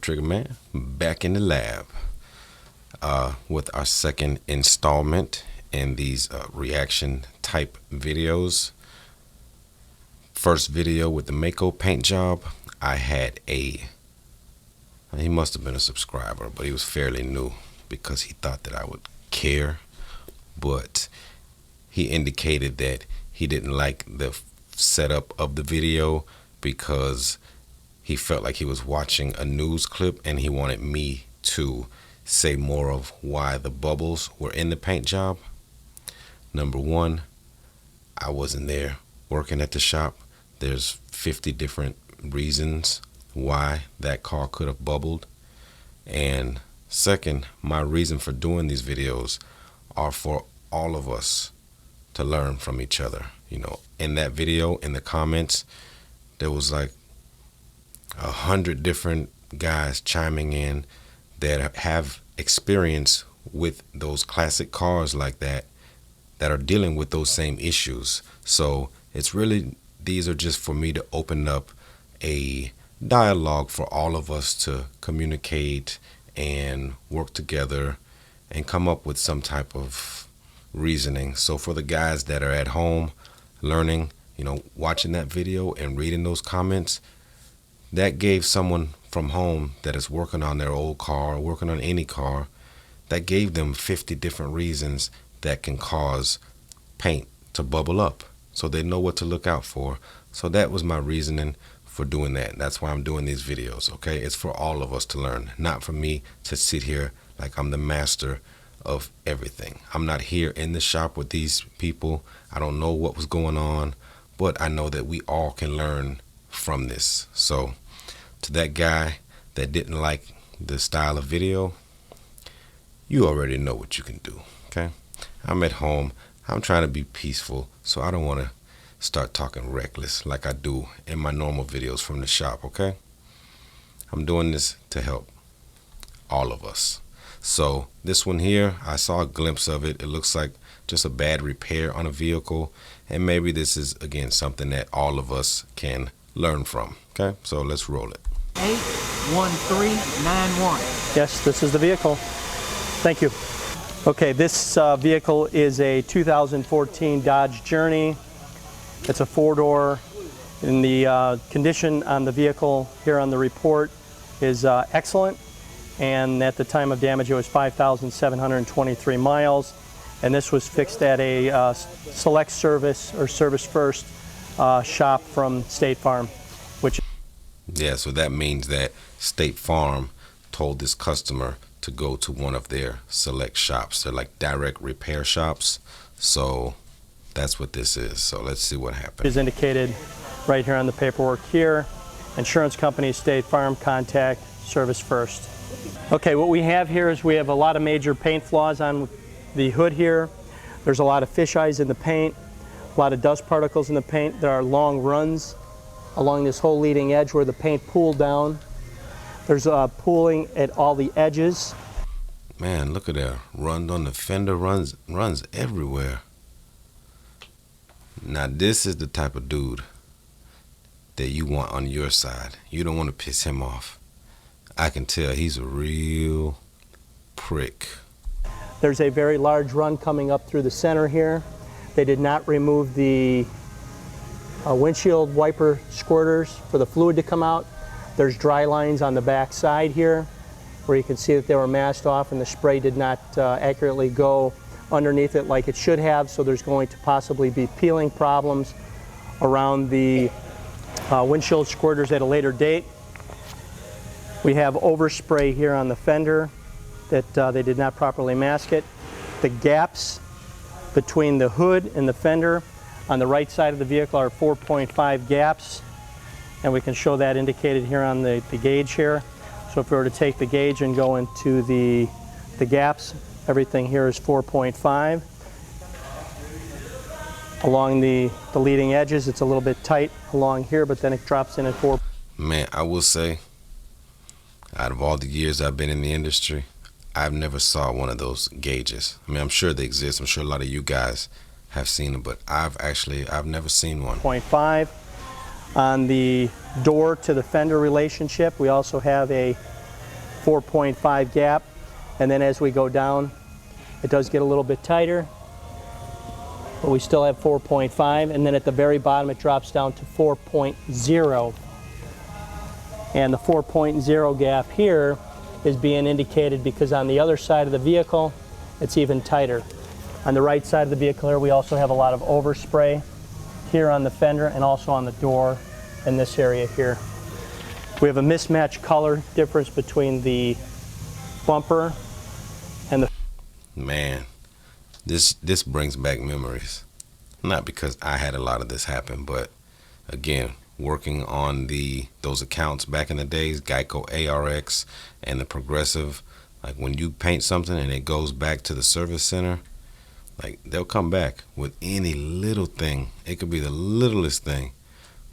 Trigger Man back in the lab with our second installment in these reaction type videos. First video with the Mako paint job, I had he must have been a subscriber, but he was fairly new because he thought that I would care, but he indicated that he didn't like the setup of the video because he felt like he was watching a news clip and he wanted me to say more of why the bubbles were in the paint job. Number one, I wasn't there working at the shop. There's 50 different reasons why that car could have bubbled. And second, my reason for doing these videos are for all of us to learn from each other. You know, in that video, in the comments, there was like 100 different guys chiming in that have experience with those classic cars like that are dealing with those same issues. So it's really, these are just for me to open up a dialogue for all of us to communicate and work together and come up with some type of reasoning. So for the guys that are at home learning, you know, watching that video and reading those comments, that gave someone from home that is working on their old car, working on any car, that gave them 50 different reasons that can cause paint to bubble up, so they know what to look out for. So that was my reasoning for doing that. That's why I'm doing these videos, okay? It's for all of us to learn, not for me to sit here like I'm the master of everything. I'm not here in the shop with these people. I don't know what was going on, but I know that we all can learn from this. So to that guy that didn't like the style of video, you already know what you can do, okay? I'm at home. I'm trying to be peaceful, so I don't want to start talking reckless like I do in my normal videos from the shop, okay? I'm doing this to help all of us. So this one here, I saw a glimpse of it. It looks like just a bad repair on a vehicle, and maybe this is, again, something that all of us can learn from, okay? So let's roll it. 81391. Yes, this is the vehicle. Thank you. Okay, this vehicle is a 2014 Dodge Journey. It's a four-door, and the condition on the vehicle here on the report is excellent. And at the time of damage, it was 5,723 miles. And this was fixed at a select service or service first shop from State Farm, which. Yeah, so that means that State Farm told this customer to go to one of their select shops. They're like direct repair shops. So that's what this is. So let's see what happens. Is indicated right here on the paperwork here. Insurance company, State Farm, contact service first. Okay, what we have here is we have a lot of major paint flaws on the hood here. There's a lot of fish eyes in the paint, a lot of dust particles in the paint. There are long runs along this whole leading edge where the paint pooled down. There's pooling at all the edges. Man, look at that. Runs on the fender, runs everywhere. Now this is the type of dude that you want on your side. You don't want to piss him off. I can tell he's a real prick. There's a very large run coming up through the center here. They did not remove the windshield wiper squirters for the fluid to come out. There's dry lines on the back side here where you can see that they were masked off and the spray did not accurately go underneath it like it should have, so there's going to possibly be peeling problems around the windshield squirters at a later date. We have overspray here on the fender that they did not properly mask it. The gaps between the hood and the fender on the right side of the vehicle are 4.5 gaps, and we can show that indicated here on the gauge here. So if we were to take the gauge and go into the gaps, everything here is 4.5. Along the leading edges, it's a little bit tight along here, but then it drops in at 4. Man, I will say, out of all the years I've been in the industry, I've never saw one of those gauges. I mean, I'm sure they exist. I'm sure a lot of you guys have seen them, but I've never seen one. 0.5. On the door to the fender relationship, we also have a 4.5 gap, and then as we go down, it does get a little bit tighter, but we still have 4.5, and then at the very bottom it drops down to 4.0. And the 4.0 gap here is being indicated because on the other side of the vehicle, it's even tighter. On the right side of the vehicle here, we also have a lot of overspray here on the fender and also on the door in this area here. We have a mismatched color difference between the bumper and the... Man, this brings back memories. Not because I had a lot of this happen, but again, working on those accounts back in the days, Geico ARX and the Progressive, like when you paint something and it goes back to the service center, like they'll come back with any little thing. It could be the littlest thing.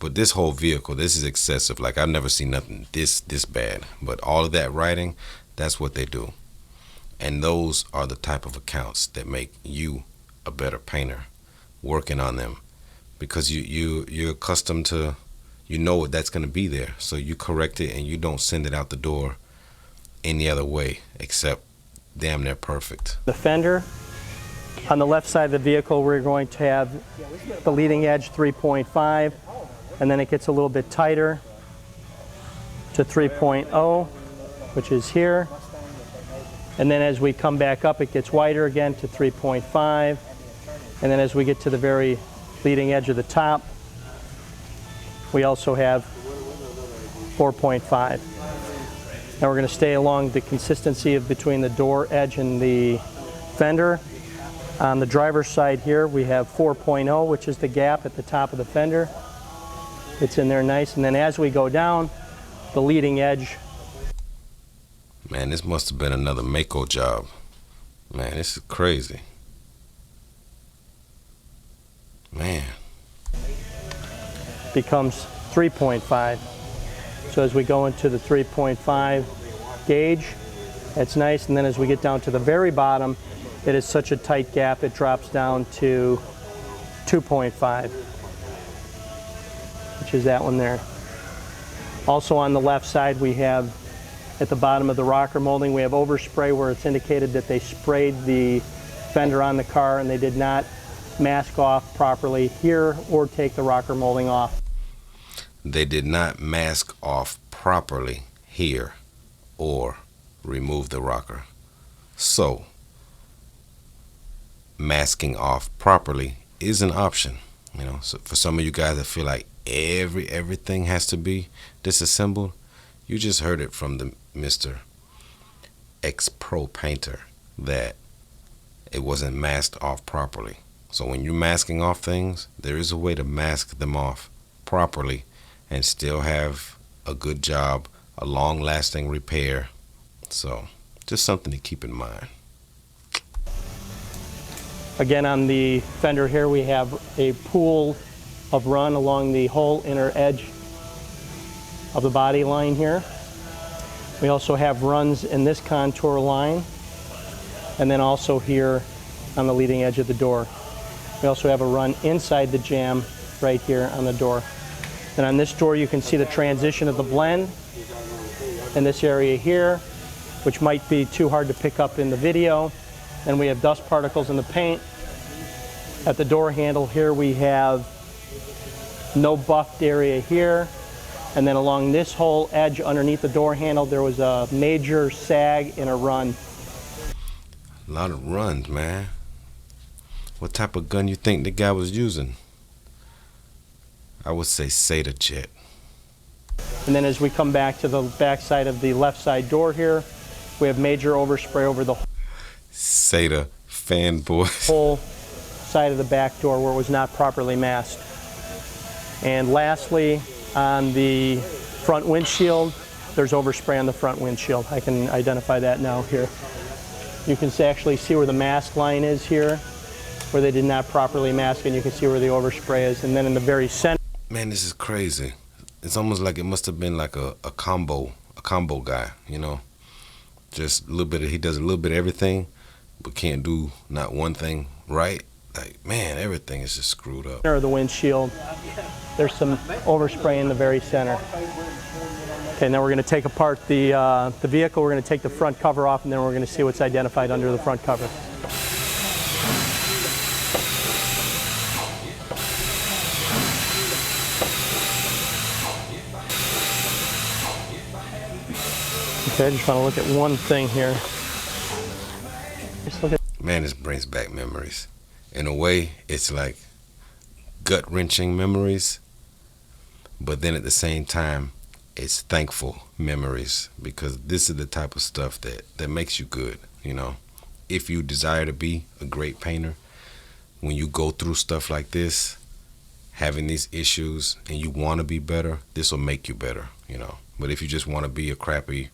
But this whole vehicle, this is excessive. Like I've never seen nothing this bad. But all of that writing, that's what they do. And those are the type of accounts that make you a better painter, working on them. Because you're accustomed to, you know that's going to be there. So you correct it and you don't send it out the door any other way except damn near perfect. The fender, on the left side of the vehicle, we're going to have the leading edge 3.5, and then it gets a little bit tighter to 3.0, which is here. And then as we come back up, it gets wider again to 3.5. And then as we get to the very leading edge of the top, we also have 4.5. Now we're going to stay along the consistency of between the door edge and the fender. On the driver's side here, we have 4.0, which is the gap at the top of the fender. It's in there nice. And then as we go down, the leading edge. Man, this must have been another Mako job. Man, this is crazy. Man. Becomes 3.5. So as we go into the 3.5 gauge, that's nice. And then as we get down to the very bottom, it is such a tight gap, it drops down to 2.5, which is that one there. Also on the left side, we have at the bottom of the rocker molding, we have overspray where it's indicated that they sprayed the fender on the car and they did not mask off properly here or take the rocker molding off. They did not mask off properly here or remove the rocker. So, masking off properly is an option. You know, so for some of you guys that feel like everything has to be disassembled, you just heard it from the Mr. Ex-Pro painter that it wasn't masked off properly. So when you're masking off things, there is a way to mask them off properly and still have a good job, a long-lasting repair. So just something to keep in mind. Again, on the fender here, we have a pool of run along the whole inner edge of the body line here. We also have runs in this contour line, and then also here on the leading edge of the door. We also have a run inside the jamb right here on the door. And on this door, you can see the transition of the blend in this area here, which might be too hard to pick up in the video. Then we have dust particles in the paint. At the door handle here, we have no buffed area here. And then along this whole edge underneath the door handle, there was a major sag in a run. A lot of runs, man. What type of gun you think the guy was using? I would say Sata Jet. And then as we come back to the back side of the left side door here, we have major overspray over the Sata fanboy. whole side of the back door where it was not properly masked. And lastly, on the front windshield, there's overspray on the front windshield. I can identify that now here. You can actually see where the mask line is here, where they did not properly mask, and you can see where the overspray is. And then in the very center. Man, this is crazy. It's almost like it must have been like a combo guy, you know. Just a little bit he does a little bit of everything, but can't do not one thing right. Like, man, everything is just screwed up. Center of the windshield, there's some overspray in the very center. Okay, and then we're going to take apart the vehicle. We're going to take the front cover off, and then we're going to see what's identified under the front cover. Okay, I just want to look at one thing here. Just look at. Man, this brings back memories. In a way, it's like gut-wrenching memories, but then at the same time, it's thankful memories, because this is the type of stuff that makes you good, you know. If you desire to be a great painter, when you go through stuff like this, having these issues, and you want to be better, this will make you better, you know. But if you just want to be a crappy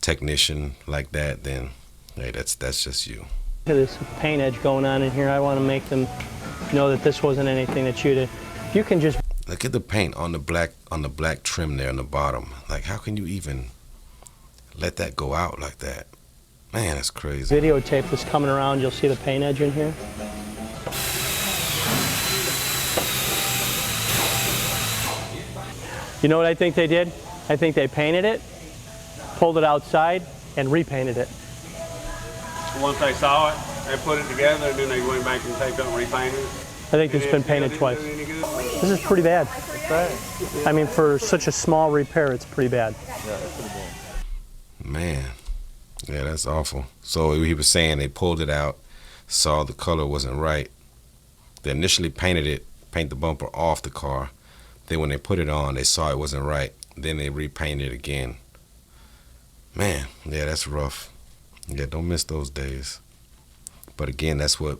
technician like that, then hey, that's just you. Look at this paint edge going on in here. I want to make them know that this wasn't anything that you can just look at the paint on the black trim there on the bottom. Like, how can you even let that go out like that? Man, that's crazy. Videotape this coming around. You'll see the paint edge in here. You know what I think they did? I think they painted it, pulled it outside, and repainted it. Once they saw it, they put it together, and then they went back and taped up and repainted it. I think it's been painted twice. This is pretty bad. I mean, for such a small repair, it's pretty bad. Yeah, it's pretty bad. Man, yeah, that's awful. So he was saying they pulled it out, saw the color wasn't right. They initially painted the bumper off the car. Then when they put it on, they saw it wasn't right. Then they repainted it again. Man, yeah, that's rough. Yeah, don't miss those days. But again, that's what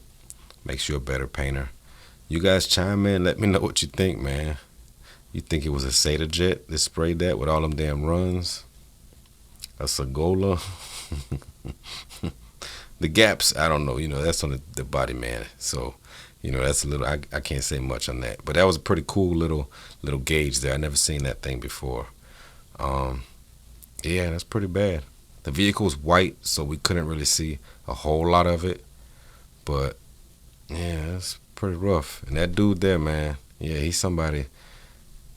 makes you a better painter. You guys chime in, let me know what you think, man. You think it was a Sata Jet that sprayed that with all them damn runs? A Segola? The gaps, I don't know. You know, that's on the body, man. So, you know, that's a little, I can't say much on that. But that was a pretty cool little gauge there. I never seen that thing before. Yeah, that's pretty bad. The vehicle was white, so we couldn't really see a whole lot of it. But, yeah, that's pretty rough. And that dude there, man, yeah, he's somebody,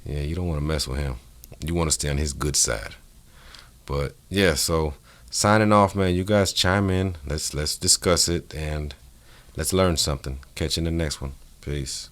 yeah, you don't want to mess with him. You want to stay on his good side. But, yeah, so signing off, man. You guys chime in. Let's discuss it, and let's learn something. Catch you in the next one. Peace.